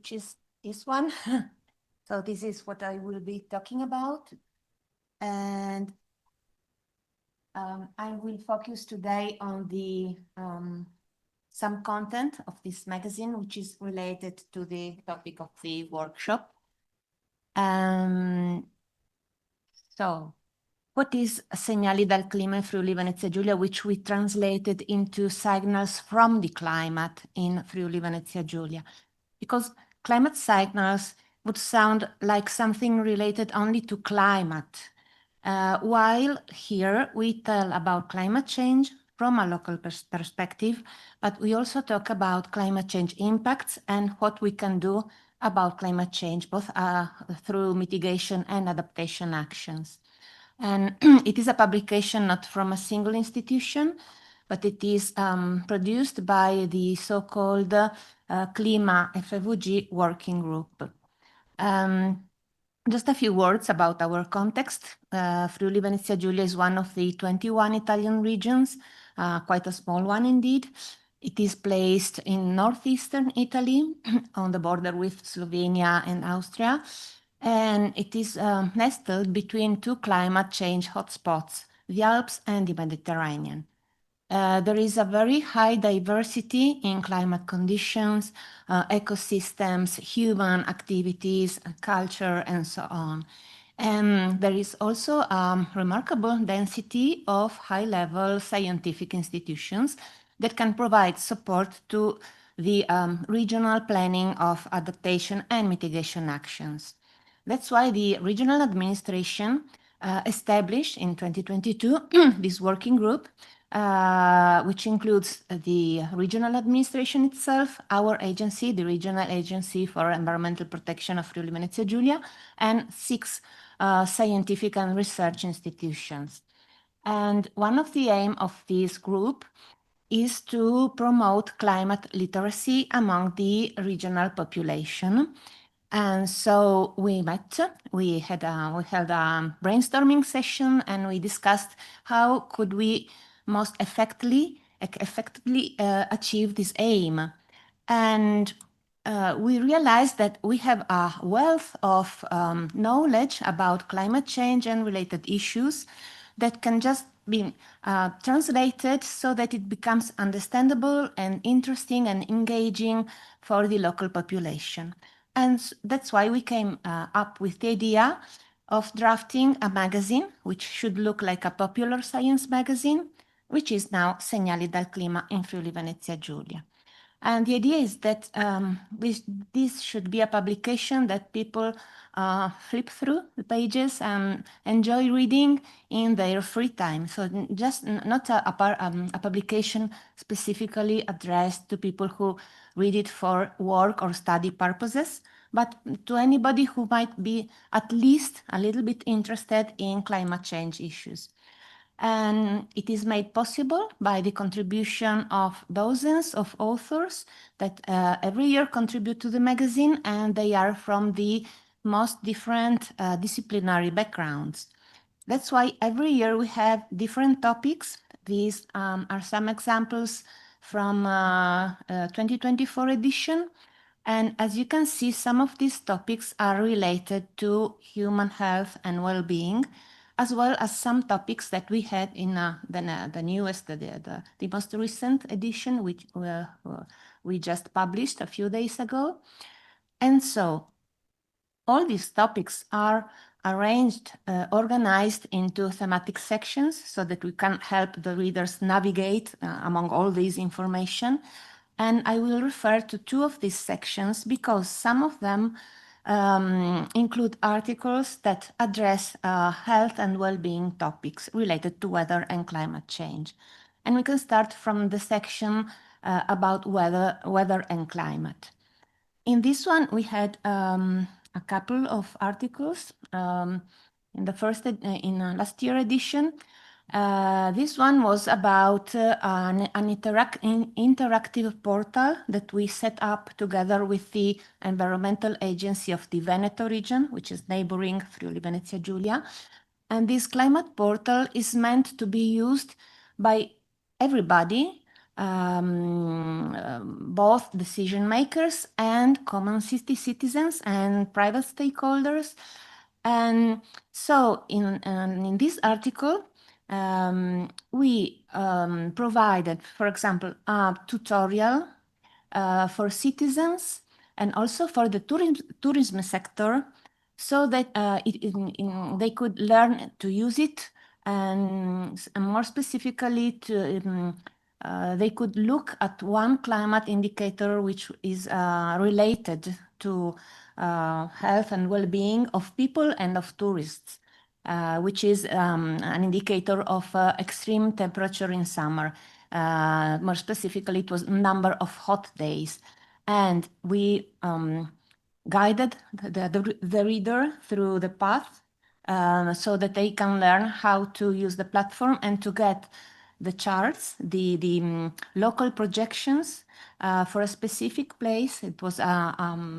which is this one. So this is what I will be talking about. And I will focus today on the some content of this magazine, which is related to the topic of the workshop. So, what is Segnali dal Clima in Friuli Venezia Giulia, which we translated into signals from the climate in Friuli Venezia Giulia? Because climate signals would sound like something related only to climate, while here we tell about climate change from a local perspective, but we also talk about climate change impacts and what we can do about climate change, both through mitigation and adaptation actions. And it is a publication not from a single institution, but it is produced by the so-called Clima FVG Working Group. Just a few words about our context. Friuli Venezia Giulia is one of the 21 Italian regions, quite a small one indeed. It is placed in northeastern Italy on the border with Slovenia and Austria, and it is nestled between two climate change hotspots, the Alps and the Mediterranean. There is a very high diversity in climate conditions, ecosystems, human activities, culture, and so on. And there is also a remarkable density of high-level scientific institutions that can provide support to the regional planning of adaptation and mitigation actions. That's why the regional administration established in 2022 this working group, which includes the regional administration itself, our agency, the Regional Agency for Environmental Protection of Friuli Venezia Giulia, and 6 scientific and research institutions. And one of the aims of this group is to promote climate literacy among the regional population. And so we met, we held a brainstorming session, and we discussed how could we most effectively achieve this aim. And we realized that we have a wealth of knowledge about climate change and related issues that can just be translated so that it becomes understandable and interesting and engaging for the local population. And that's why we came up with the idea of drafting a magazine, which should look like a popular science magazine, which is now Segnali dal Clima in Friuli Venezia Giulia. And the idea is that this should be a publication that people flip through the pages and enjoy reading in their free time. So just not a publication specifically addressed to people who read it for work or study purposes, but to anybody who might be at least a little bit interested in climate change issues. And it is made possible by the contribution of dozens of authors that every year contribute to the magazine, and they are from the most different disciplinary backgrounds. That's why every year we have different topics. These are some examples from 2024 edition. And as you can see, some of these topics are related to human health and well-being, as well as some topics that we had in the newest, the most recent edition, which we just published a few days ago. And so all these topics are arranged, organized into thematic sections so that we can help the readers navigate among all this information. And I will refer to 2 of these sections because some of them include articles that address health and well-being topics related to weather and climate change. And we can start from the section about weather and climate. In this one, we had a couple of articles in the last year edition. This one was about an interactive portal that we set up together with the Environmental Agency of the Veneto region, which is neighboring Friuli Venezia Giulia. And this climate portal is meant to be used by everybody both decision makers and common citizens and private stakeholders. And so in this article, we provided, for example, a tutorial for citizens and also for the tourism sector, so that they could learn to use it, and more specifically they could look at one climate indicator which is related to health and well-being of people and of tourists, which is an indicator of extreme temperature in summer. More specifically, it was number of hot days. And we guided the reader through the path so that they can learn how to use the platform and to get the charts, the local projections for a specific place. It was a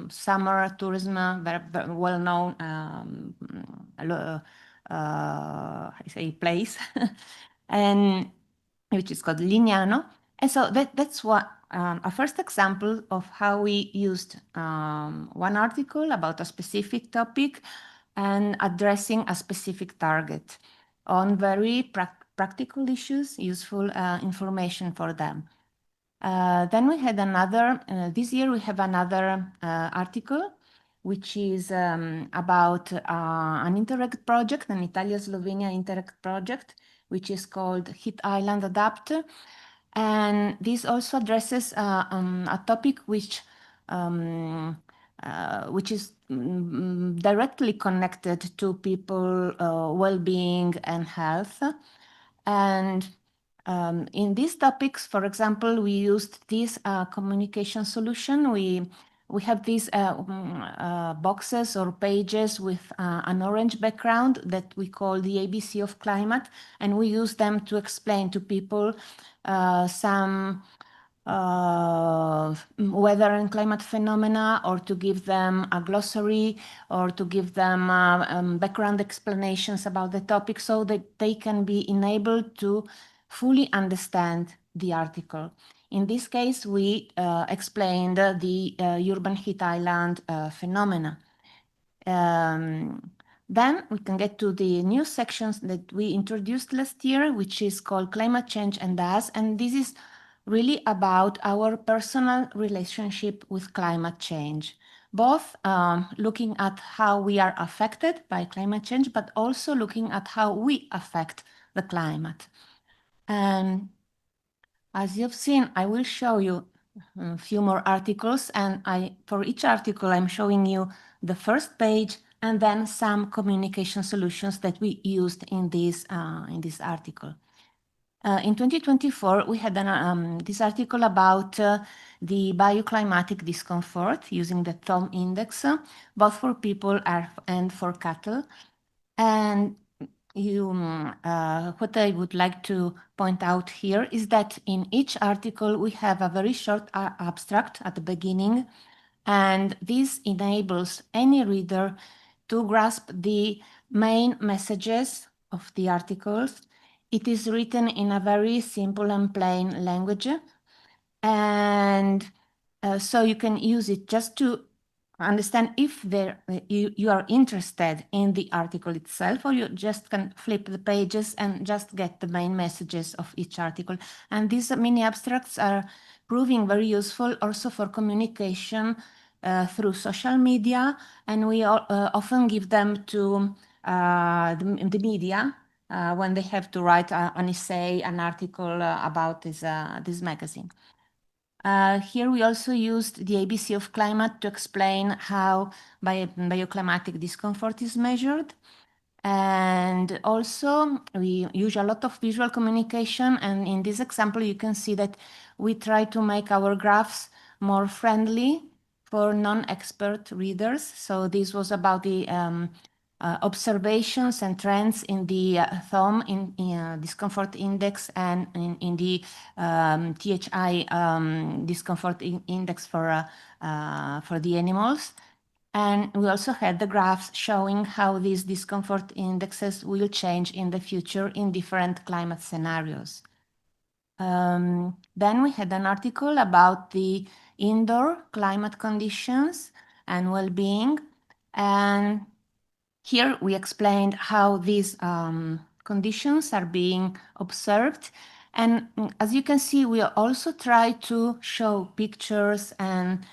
summer tourism, very, very well-known I say place, and which is called Lignano. And so that's what a first example of how we used one article about a specific topic and addressing a specific target on very practical issues, useful information for them. Then we had another, this year we have another article, which is about an Interreg project, an Italia-Slovenia Interreg project, which is called Heat Island Adapt. And this also addresses a topic which is directly connected to people well-being and health. And in these topics, for example, we used this communication solution. We have these boxes or pages with an orange background that we call the ABC of climate, and we use them to explain to people some weather and climate phenomena, or to give them a glossary, or to give them background explanations about the topic, so that they can be enabled to fully understand the article. In this case, we explained the urban heat island phenomena. Then we can get to the new sections that we introduced last year, which is called Climate Change and Us. And this is really about our personal relationship with climate change, both looking at how we are affected by climate change, but also looking at how we affect the climate. And as you've seen, I will show you a few more articles, and for each article, I'm showing you the first page and then some communication solutions that we used in this article. In 2024, we had this article about the bioclimatic discomfort using the THOM index, both for people and for cattle. And what I would like to point out here is that in each article, we have a very short abstract at the beginning, and this enables any reader to grasp the main messages of the articles. It is written in a very simple and plain language, and so you can use it just to understand if you are interested in the article itself, or you just can flip the pages and just get the main messages of each article. And these mini abstracts are proving very useful also for communication through social media, and we often give them to the media when they have to write an essay, an article about this magazine. Here we also used the ABC of climate to explain how bioclimatic discomfort is measured. And also we use a lot of visual communication. And in this example, you can see that we try to make our graphs more friendly for non-expert readers. So this was about the observations and trends in the THOM in discomfort index, and in the THI discomfort index for the animals. And we also had the graphs showing how these discomfort indexes will change in the future in different climate scenarios. Then we had an article about the indoor climate conditions and well-being. And here we explained how these conditions are being observed. And as you can see, we also try to show pictures and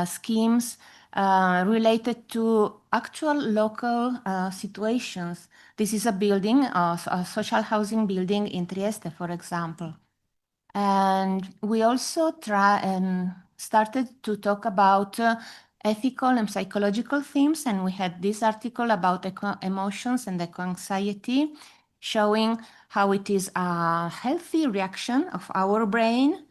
schemes related to actual local situations. This is a building, a social housing building in Trieste, for example. And we also started to talk about ethical and psychological themes. And we had this article about emotions and eco-anxiety, showing how it is a healthy reaction of our brain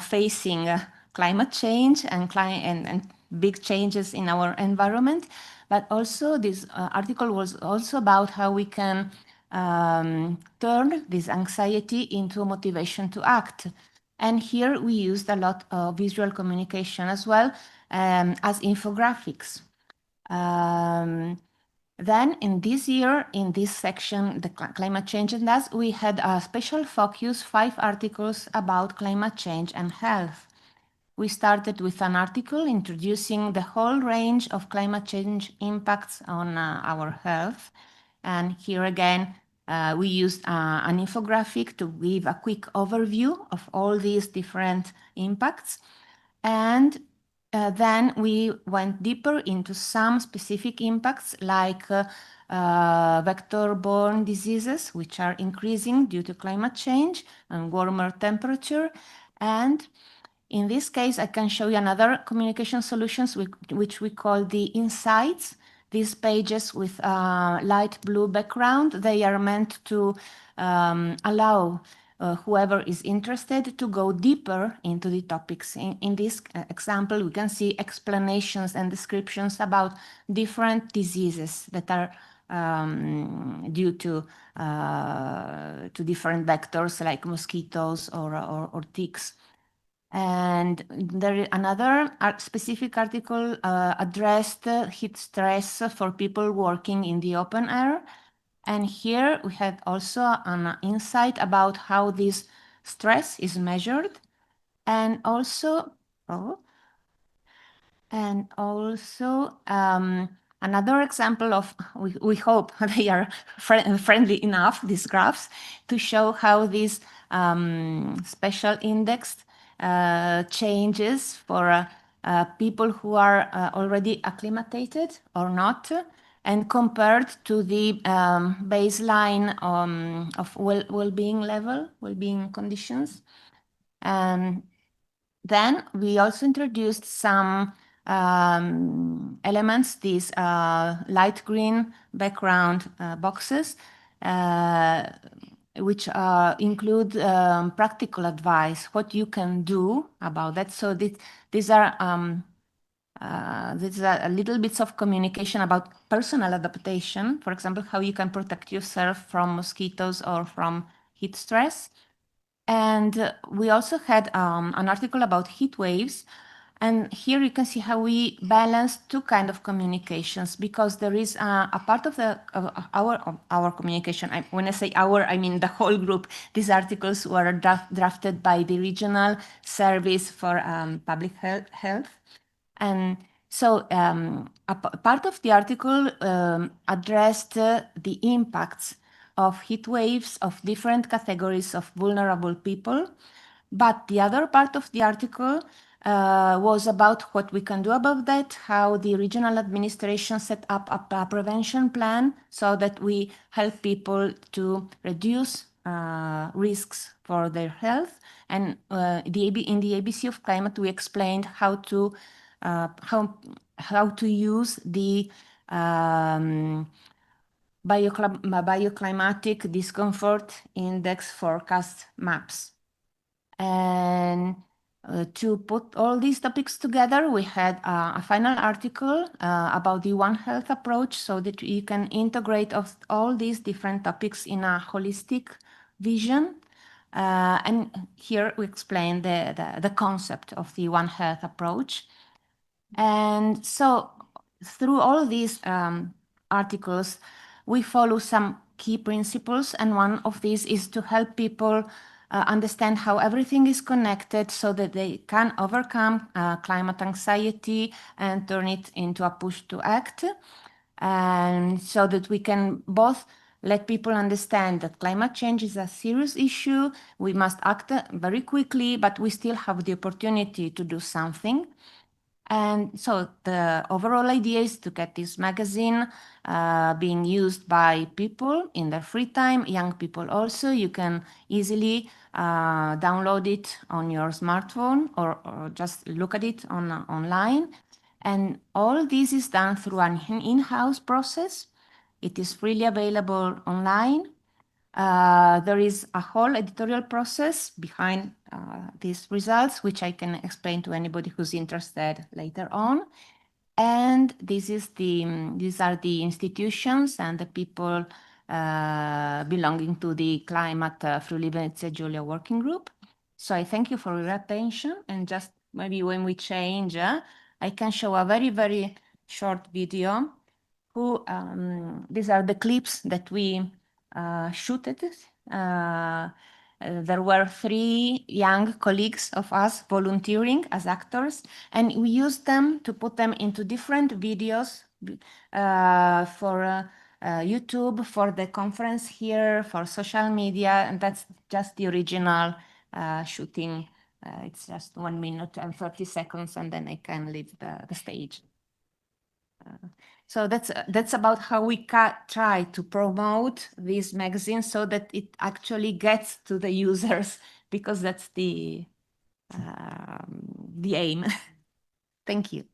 facing climate change and big changes in our environment. But also this article was also about how we can turn this anxiety into motivation to act. And here we used a lot of visual communication as well as infographics. Then in this year, in this section, the climate change and us, we had a special focus, 5 articles about climate change and health. We started with an article introducing the whole range of climate change impacts on our health. And here again, we used an infographic to give a quick overview of all these different impacts. And then we went deeper into some specific impacts like vector-borne diseases, which are increasing due to climate change and warmer temperature. And in this case, I can show you another communication solutions which we call the insights. These pages with a light blue background, they are meant to allow whoever is interested to go deeper into the topics. In this example, we can see explanations and descriptions about different diseases that are due to different vectors like mosquitoes or ticks. And there another specific article addressed heat stress for people working in the open air. And here we had also an insight about how this stress is measured. And also, another example of, we hope they are friendly enough, these graphs, to show how this special index changes for people who are already acclimated or not, and compared to the baseline of well-being level, well-being conditions. Then we also introduced some elements, these light green background boxes, which include practical advice, what you can do about that. So these are a little bits of communication about personal adaptation. For example, how you can protect yourself from mosquitoes or from heat stress. And we also had an article about heat waves. And here you can see how we balance 2 kinds of communications, because there is a part of our communication. When I say our, I mean the whole group. These articles were drafted by the Regional Service for Public Health. And so a part of the article addressed the impacts of heat waves of different categories of vulnerable people. But the other part of the article was about what we can do about that, how the regional administration set up a prevention plan so that we help people to reduce risks for their health. And in the ABC of climate, we explained how to use the bioclimatic discomfort index forecast maps. And to put all these topics together, we had a final article about the One Health approach, so that you can integrate all these different topics in a holistic vision. And here we explain the concept of the One Health approach. And so through all these articles, we follow some key principles. And one of these is to help people understand how everything is connected so that they can overcome climate anxiety and turn it into a push to act. And so that we can both let people understand that climate change is a serious issue, we must act very quickly, but we still have the opportunity to do something. And so the overall idea is to get this magazine being used by people in their free time, young people also. You can easily download it on your smartphone or just look at it online. And all this is done through an in-house process. It is freely available online. There is a whole editorial process behind these results, which I can explain to anybody who's interested later on. And these are the institutions and the people belonging to the Climate Friuli Venezia Giulia Working Group. So I thank you for your attention, and just maybe when we change, I can show a very, very short video. These are the clips that we shooted. There were 3 young colleagues of us volunteering as actors, and we used them to put them into different videos for YouTube, for the conference here, for social media, and that's just the original shooting. It's just 1 minute and 30 seconds, and then I can leave the stage. So that's about how we try to promote this magazine so that it actually gets to the users, because that's the aim. Thank you.